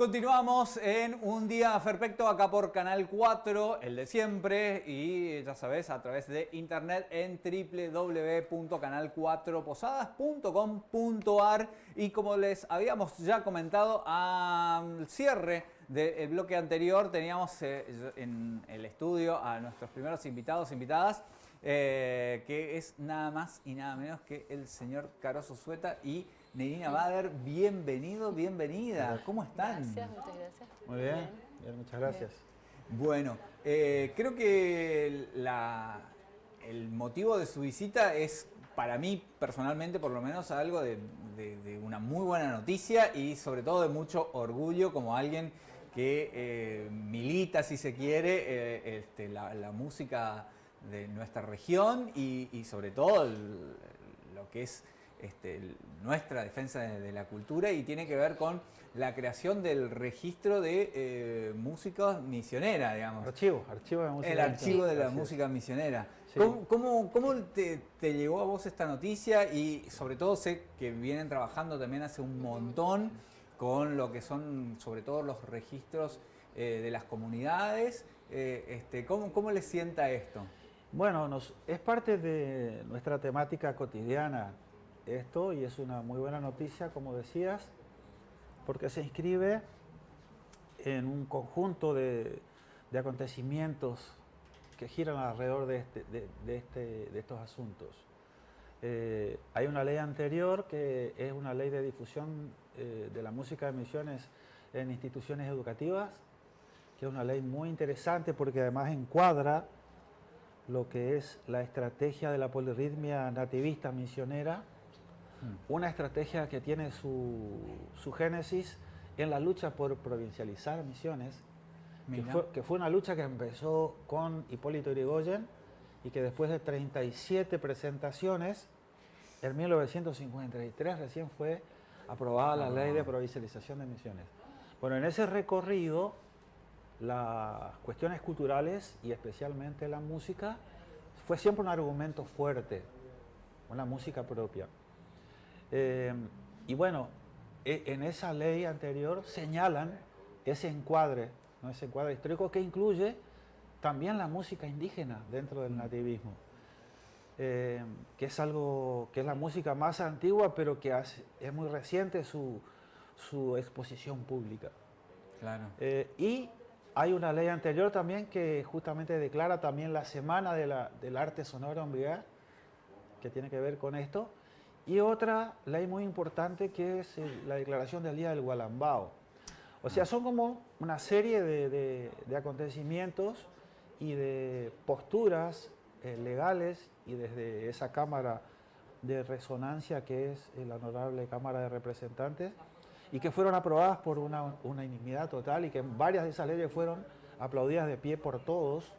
Continuamos en Un Día Perfecto acá por Canal 4, el de siempre, y ya sabes, a través de internet en www.canal4posadas.com.ar. Y como les habíamos ya comentado al cierre del bloque anterior, teníamos en el estudio a nuestros primeros invitados, invitadas, que es nada más y nada menos que el señor Caroso Sueta y Nerina Bader. Bienvenido, bienvenida. ¿Cómo están? Gracias, muchas gracias. Muy bien, bien, muchas gracias. Bueno, creo que el motivo de su visita es, para mí personalmente por lo menos, algo de una muy buena noticia y sobre todo de mucho orgullo como alguien que milita, si se quiere, la música de nuestra región y sobre todo lo que es nuestra defensa de la cultura, y tiene que ver con la creación del registro de música misionera, digamos. Archivo de música. El archivo de la Así es. música misionera. Sí. ¿Cómo te llegó a vos esta noticia? Y sobre todo sé que vienen trabajando también hace un montón con lo que son sobre todo los registros de las comunidades. ¿Cómo les sienta esto? Bueno, es parte de nuestra temática cotidiana esto, y es una muy buena noticia, como decías, porque se inscribe en un conjunto de acontecimientos que giran alrededor de estos asuntos. Hay una ley anterior que es una ley de difusión de la música de misiones en instituciones educativas, que es una ley muy interesante porque además encuadra lo que es la estrategia de la polirritmia nativista misionera, una estrategia que tiene su génesis en la lucha por provincializar misiones, que fue una lucha que empezó con Hipólito Yrigoyen y que después de 37 presentaciones, en 1953 recién fue aprobada la ley de provincialización de misiones. Bueno, en ese recorrido, las cuestiones culturales y especialmente la música fue siempre un argumento fuerte, una música propia. Y bueno, en esa ley anterior señalan ese encuadre, ¿no? Ese encuadre histórico que incluye también la música indígena dentro del nativismo, que es algo que es la música más antigua, pero que es muy reciente su exposición pública. Claro. Y hay una ley anterior también que justamente declara también la Semana del Arte Sonoro en Brigá, que tiene que ver con esto. Y otra ley muy importante que es la declaración del Día del Gualambao. O sea, son como una serie de acontecimientos y de posturas legales, y desde esa Cámara de Resonancia que es la Honorable Cámara de Representantes, y que fueron aprobadas por una unanimidad total, y que varias de esas leyes fueron aplaudidas de pie por todos.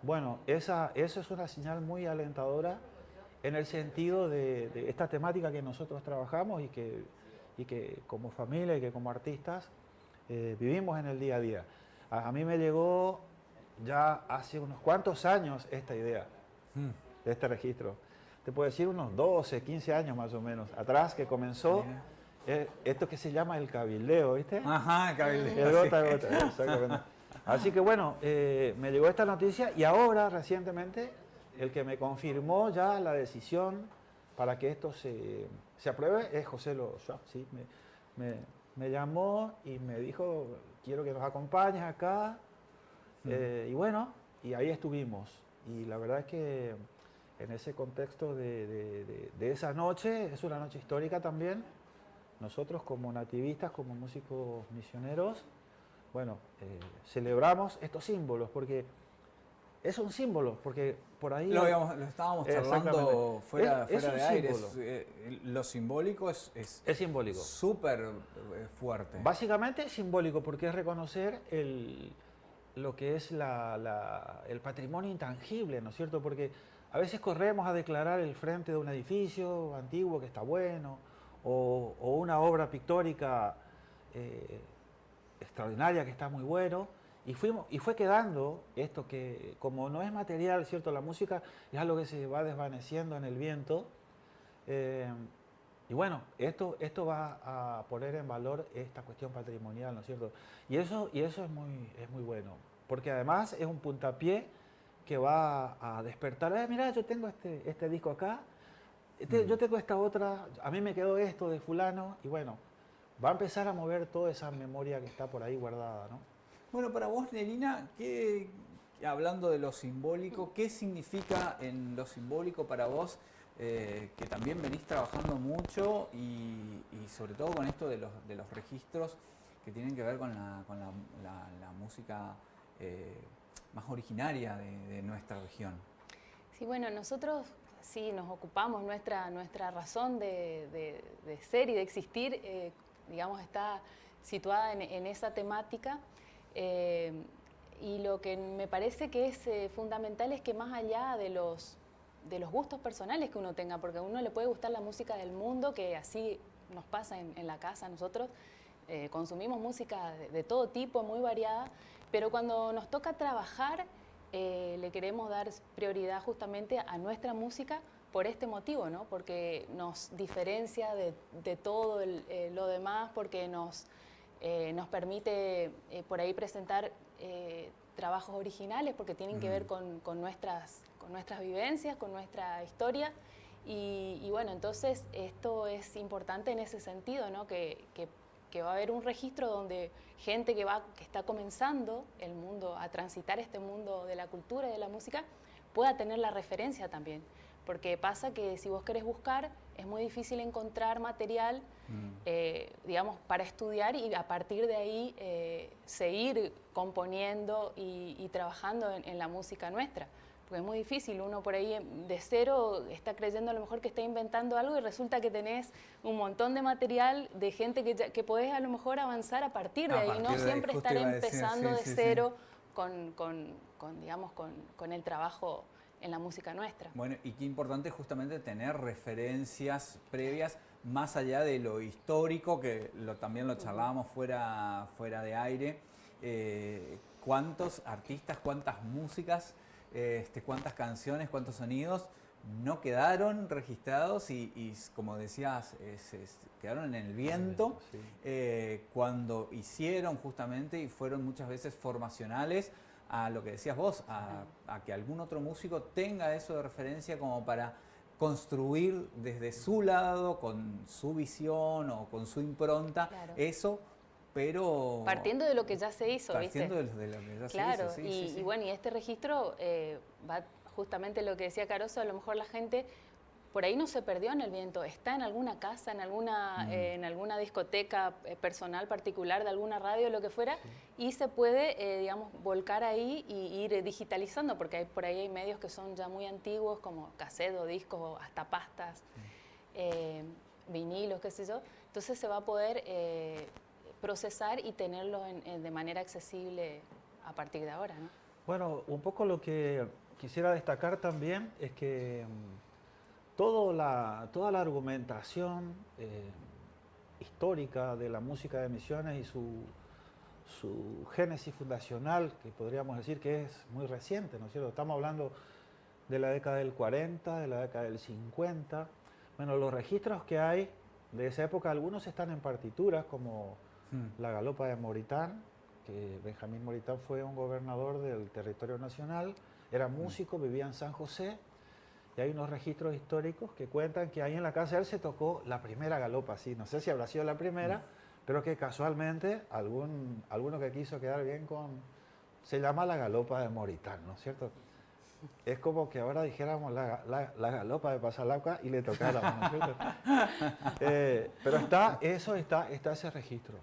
Bueno, eso es una señal muy alentadora en el sentido de esta temática que nosotros trabajamos y que como familia y que como artistas vivimos en el día a día. A mí me llegó ya hace unos cuantos años esta idea de este registro. Te puedo decir unos 12, 15 años más o menos atrás que comenzó esto que se llama el cabildeo, ¿viste? Ajá, el cabildeo. El gota a gota, exactamente. Así que bueno, me llegó esta noticia, y ahora recientemente el que me confirmó ya la decisión para que esto se apruebe es José Lo Schwab. ¿Sí? Me llamó y me dijo, quiero que nos acompañes acá. Y bueno, y ahí estuvimos. Y la verdad es que en ese contexto de esa noche, es una noche histórica también. Nosotros como nativistas, como músicos misioneros, bueno, celebramos estos símbolos, porque es un símbolo, porque por ahí... Lo estábamos charlando fuera de aire. Lo simbólico es simbólico. Súper fuerte. Básicamente es simbólico, porque es reconocer lo que es el patrimonio intangible, ¿no es cierto? Porque a veces corremos a declarar el frente de un edificio antiguo que está bueno, o una obra pictórica extraordinaria que está muy bueno, y fue quedando esto que, como no es material, ¿cierto? La música es algo que se va desvaneciendo en el viento, Y bueno, esto va a poner en valor esta cuestión patrimonial, ¿no es cierto? Y eso es muy bueno, porque además es un puntapié que va a despertar. Mira, yo tengo este disco acá, yo tengo esta otra, a mí me quedó esto de fulano, y bueno, va a empezar a mover toda esa memoria que está por ahí guardada, ¿no? Bueno, para vos, Nerina, hablando de lo simbólico, ¿qué significa en lo simbólico para vos, que también venís trabajando mucho y sobre todo con esto de los registros que tienen que ver con la música más originaria de nuestra región? Sí, bueno, nosotros sí nos ocupamos, nuestra razón de ser y de existir, digamos, está situada en esa temática. Y lo que me parece que es fundamental es que más allá de los gustos personales que uno tenga, porque a uno le puede gustar la música del mundo, que así nos pasa en la casa, nosotros consumimos música de todo tipo, muy variada, pero cuando nos toca trabajar, le queremos dar prioridad justamente a nuestra música por este motivo, ¿no? Porque nos diferencia de todo lo demás, porque nos permite por ahí presentar trabajos originales, porque tienen que ver con nuestras vivencias, con nuestra historia. Y bueno, entonces esto es importante en ese sentido, ¿no? Que va a haber un registro donde gente que está comenzando el mundo, a transitar este mundo de la cultura y de la música, pueda tener la referencia también. Porque pasa que si vos querés buscar, es muy difícil encontrar material, digamos, para estudiar y a partir de ahí seguir componiendo y trabajando en la música nuestra. Porque es muy difícil, uno por ahí de cero está creyendo a lo mejor que está inventando algo y resulta que tenés un montón de material de gente que podés a lo mejor avanzar a partir de ahí, no siempre estar empezando de cero digamos, con el trabajo en la música nuestra. Bueno, y qué importante justamente tener referencias previas más allá de lo histórico, que también lo charlábamos fuera de aire. ¿Cuántos artistas, cuántas músicas, cuántas canciones, cuántos sonidos no quedaron registrados y como decías, quedaron en el viento cuando hicieron justamente y fueron muchas veces formacionales a lo que decías vos, a que algún otro músico tenga eso de referencia como para construir desde su lado, con su visión o con su impronta, eso, pero... Partiendo de lo que ya se hizo, partiendo ¿viste? de lo que ya claro, se hizo, y bueno, y este registro va justamente lo que decía Caroso, a lo mejor la gente por ahí no se perdió en el viento, está en alguna casa, en alguna discoteca personal, particular, de alguna radio, lo que fuera, y se puede, digamos, volcar ahí y ir digitalizando, porque por ahí hay medios que son ya muy antiguos, como cassette o discos, o hasta pastas, vinilos, qué sé yo. Entonces se va a poder procesar y tenerlo de manera accesible a partir de ahora, ¿no? Bueno, un poco lo que quisiera destacar también es que toda la argumentación histórica de la música de Misiones y su génesis fundacional, que podríamos decir que es muy reciente, ¿no es cierto? Estamos hablando de la década del 40, de la década del 50. Bueno, los registros que hay de esa época, algunos están en partituras, como la Galopa de Moritán, que Benjamín Moritán fue un gobernador del territorio nacional, era músico, vivía en San José, y hay unos registros históricos que cuentan que ahí en la casa de él se tocó la primera galopa, sí, no sé si habrá sido la primera, pero que casualmente alguno que quiso quedar bien se llama la Galopa de Moritán, ¿no es cierto? Es como que ahora dijéramos la Galopa de Pasalauca y le tocáramos, ¿no es cierto? Pero está ese registro.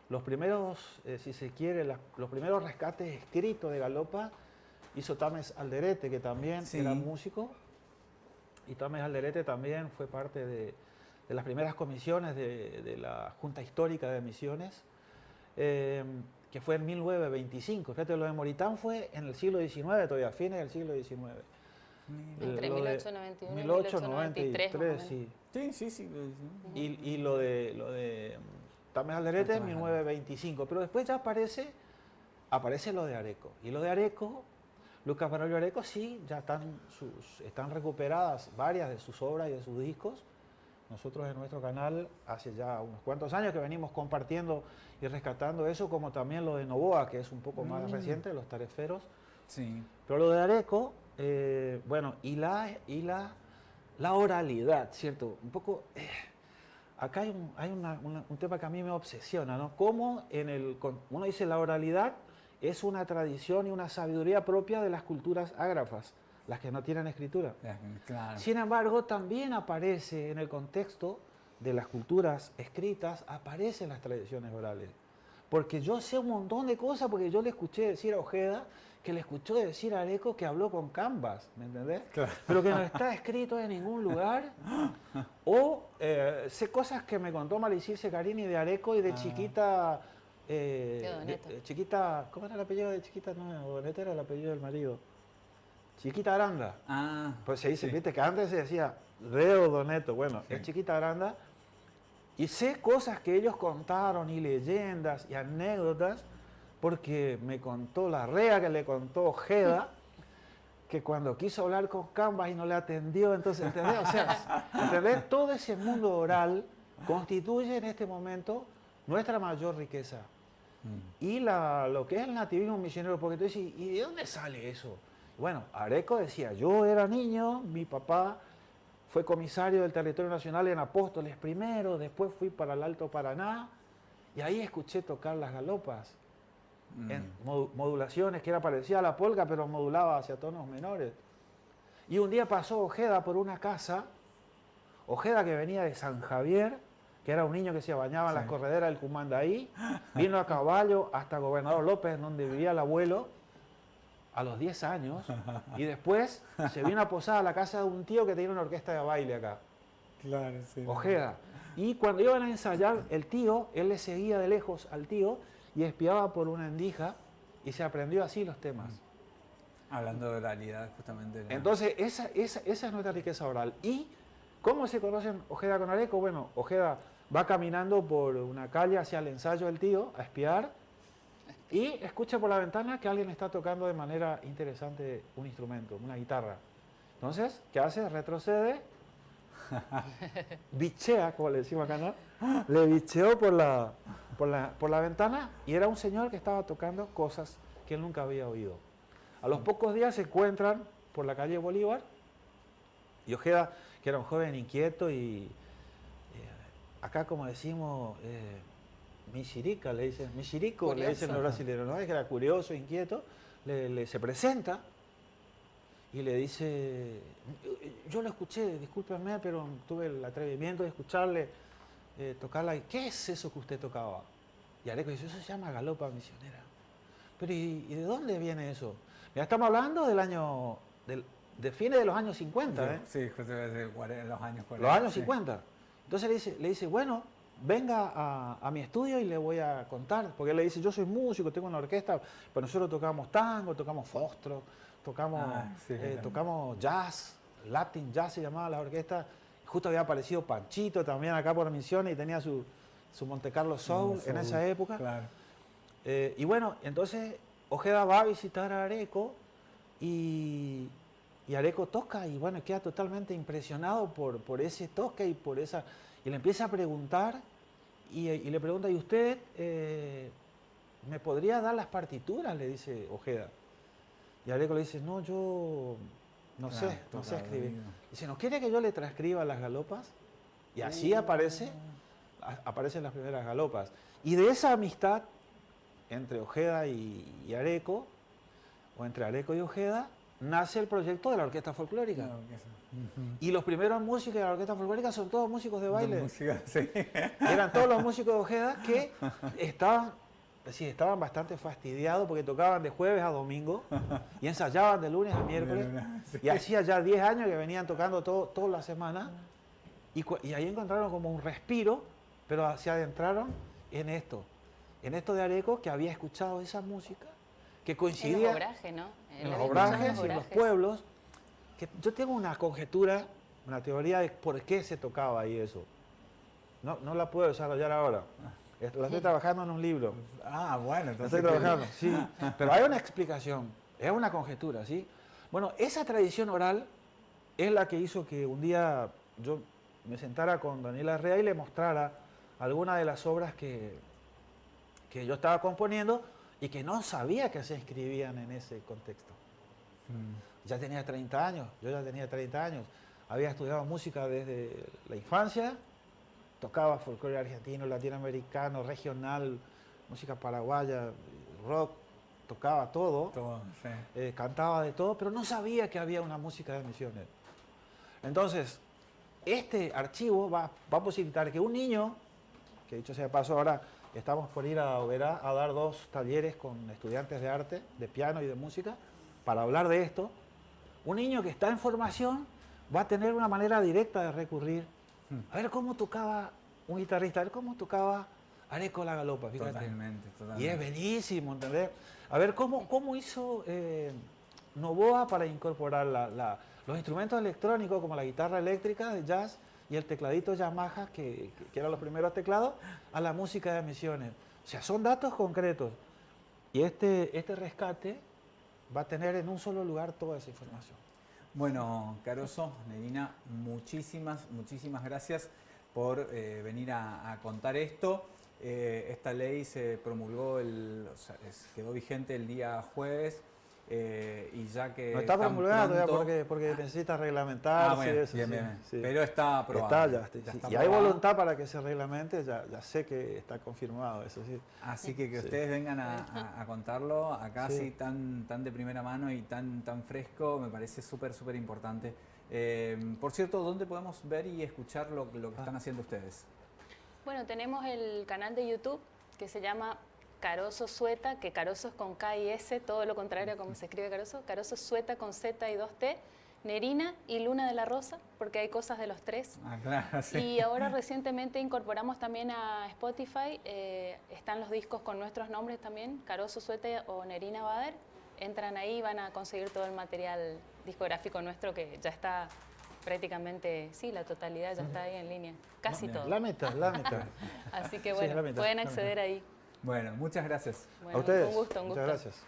Los primeros, si se quiere, los primeros rescates escritos de Galopa hizo Tames Alderete, que también era músico, y Tames Alderete también fue parte de las primeras comisiones de la Junta Histórica de Misiones, que fue en 1925. Fíjate, lo de Moritán fue en el siglo XIX todavía, fines del siglo XIX. Entre 1891 y 1893, sí. Sí. Y lo de Tames Alderete en 1925, pero después ya aparece lo de Areco. Y lo de Areco Lucas Braulio Areco, sí, ya están recuperadas varias de sus obras y de sus discos. Nosotros en nuestro canal hace ya unos cuantos años que venimos compartiendo y rescatando eso, como también lo de Novoa, que es un poco más reciente, Los Tareferos. Sí. Pero lo de Areco, bueno, y la oralidad, ¿cierto? Un poco, acá hay un tema que a mí me obsesiona, ¿no? Cómo uno dice la oralidad es una tradición y una sabiduría propia de las culturas ágrafas, las que no tienen escritura. Claro. Sin embargo, también aparece en el contexto de las culturas escritas, aparecen las tradiciones orales. Porque yo sé un montón de cosas, porque yo le escuché decir a Ojeda, que le escuchó decir a Areco que habló con Canvas, ¿me entendés? Claro. Pero que no está escrito en ningún lugar. O sé cosas que me contó Maricil Secarini de Areco y de Chiquita... Chiquita, ¿cómo era el apellido de Chiquita? No, Doneta era el apellido del marido. Chiquita Aranda. Pues se dice, sí. viste, que antes se decía Reo Doneto. Bueno, Sí. es Chiquita Aranda. Y sé cosas que ellos contaron y leyendas y anécdotas porque me contó la rea que le contó Ojeda, que cuando quiso hablar con Canvas y no le atendió, entonces, ¿entendés? O sea, ¿entendés? Todo ese mundo oral constituye en este momento nuestra mayor riqueza. Y lo que es el nativismo misionero, porque tú dices, ¿y de dónde sale eso? Bueno, Areco decía, yo era niño, mi papá fue comisario del territorio nacional en Apóstoles primero, después fui para el Alto Paraná, y ahí escuché tocar las galopas, en modulaciones que era parecida a la polca, pero modulaba hacia tonos menores. Y un día pasó Ojeda por una casa, Ojeda que venía de San Javier, que era un niño que se bañaba en las correderas del Cumandaí, vino a caballo hasta Gobernador López, donde vivía el abuelo, a los 10 años, y después se vino a posar a la casa de un tío que tenía una orquesta de baile acá. Claro, sí. Ojeda. Y cuando iban a ensayar, el tío, él le seguía de lejos al tío y espiaba por una endija y se aprendió así los temas. Hablando de oralidad, justamente. Entonces, esa es nuestra riqueza oral. ¿Y cómo se conocen Ojeda con Areco? Bueno, Ojeda va caminando por una calle hacia el ensayo del tío a espiar y escucha por la ventana que alguien está tocando de manera interesante un instrumento, una guitarra. Entonces, ¿qué hace? Retrocede, bichea, como le decimos acá, ¿no? Le bicheó por la ventana y era un señor que estaba tocando cosas que él nunca había oído. A los pocos días se encuentran por la calle Bolívar y Ojeda, que era un joven inquieto y acá como decimos, mexirica, le dicen, mexirico, curioso, le dicen los brasileños, ¿no? Es que era curioso, inquieto, se presenta y le dice, yo lo escuché, discúlpeme, pero tuve el atrevimiento de escucharle tocarla. ¿Qué es eso que usted tocaba? Y Areco dice, eso se llama galopa misionera. Pero ¿y de dónde viene eso? Mira, estamos hablando de fines de los años 50, ¿eh? Sí, justamente los años 40. Los años 50. Entonces le dice, bueno, venga a mi estudio y le voy a contar. Porque él le dice, yo soy músico, tengo una orquesta, pero nosotros tocamos tango, tocamos foxtrot, tocamos jazz, Latin jazz se llamaba la orquesta. Justo había aparecido Panchito también acá por Misiones y tenía su Monte Carlo Soul en esa época. Claro. Y bueno, entonces Ojeda va a visitar a Areco y Areco toca y bueno, queda totalmente impresionado por ese toque y por esa... Y le empieza a preguntar y le pregunta, ¿y usted me podría dar las partituras? Le dice Ojeda. Y Areco le dice, no, yo no sé escribir. Dice, ¿no quiere que yo le transcriba las galopas? Y así aparecen las primeras galopas. Y de esa amistad entre Ojeda y Areco, o entre Areco y Ojeda, nace el proyecto de la orquesta folclórica. Y los primeros músicos de la orquesta folclórica son todos músicos de baile. Música, sí. Eran todos los músicos de Ojeda que estaban bastante fastidiados porque tocaban de jueves a domingo y ensayaban de lunes a miércoles. Sí. Y hacía ya 10 años que venían tocando toda la semana. Y ahí encontraron como un respiro, pero se adentraron en esto de Areco, que había escuchado esa música, que coincidía... En los obrajes, ¿no? En los obrajes y en los pueblos. Que yo tengo una conjetura, una teoría de por qué se tocaba ahí eso. No la puedo desarrollar ahora. La estoy trabajando en un libro. Bueno, entonces... Estoy trabajando, sí. Pero hay una explicación. Es una conjetura, ¿sí? Bueno, esa tradición oral es la que hizo que un día yo me sentara con Daniela Arrea y le mostrara algunas de las obras que yo estaba componiendo y que no sabía que se inscribían en ese contexto. Ya tenía 30 años, yo ya tenía 30 años. Había estudiado música desde la infancia, tocaba folclore argentino, latinoamericano, regional, música paraguaya, rock, tocaba todo, sí. cantaba de todo, pero no sabía que había una música de misiones. Entonces, este archivo va a posibilitar que un niño, que dicho sea de paso, ahora estamos por ir a Oberá a dar 2 talleres con estudiantes de arte, de piano y de música, para hablar de esto. Un niño que está en formación va a tener una manera directa de recurrir. A ver cómo tocaba un guitarrista, a ver cómo tocaba Areco la Galopa, fíjate. Totalmente. Y es bellísimo, ¿entendés? A ver cómo hizo Novoa para incorporar los instrumentos electrónicos como la guitarra eléctrica de jazz y el tecladito Yamaha, que eran los primeros teclados, a la música de misiones. O sea, son datos concretos. Y este rescate va a tener en un solo lugar toda esa información. Bueno, Caroso, Nerina, muchísimas gracias por venir a contar esto. Esta ley se promulgó, quedó vigente el día jueves y ya que... No está promulgada pronto... porque necesita reglamentarse. Bueno, eso, bien. Sí. Pero está aprobado. Está, ya sí. está Y hay aprobado. voluntad para que se reglamente, ya sé que está confirmado, eso sí. Así que Sí. ustedes vengan a contarlo acá Sí. así tan de primera mano y tan fresco, me parece súper importante. Por cierto, ¿dónde podemos ver y escuchar lo que están haciendo ustedes? Bueno, tenemos el canal de YouTube que se llama Caroso Sueta, que Caroso es con K y S, todo lo contrario a como se escribe Caroso. Caroso Sueta con Z y 2T. Nerina y Luna de la Rosa, porque hay cosas de los tres. Ah, claro, sí. Y ahora recientemente incorporamos también a Spotify, están los discos con nuestros nombres también, Caroso Sueta o Nerina Bader. Entran ahí y van a conseguir todo el material discográfico nuestro que ya está prácticamente, sí, la totalidad ya está ahí en línea, casi todo. La mitad. Así que Sí, bueno, la mitad, pueden la mitad. acceder ahí. Bueno, muchas gracias. Bueno, A ustedes. un gusto. Muchas gracias.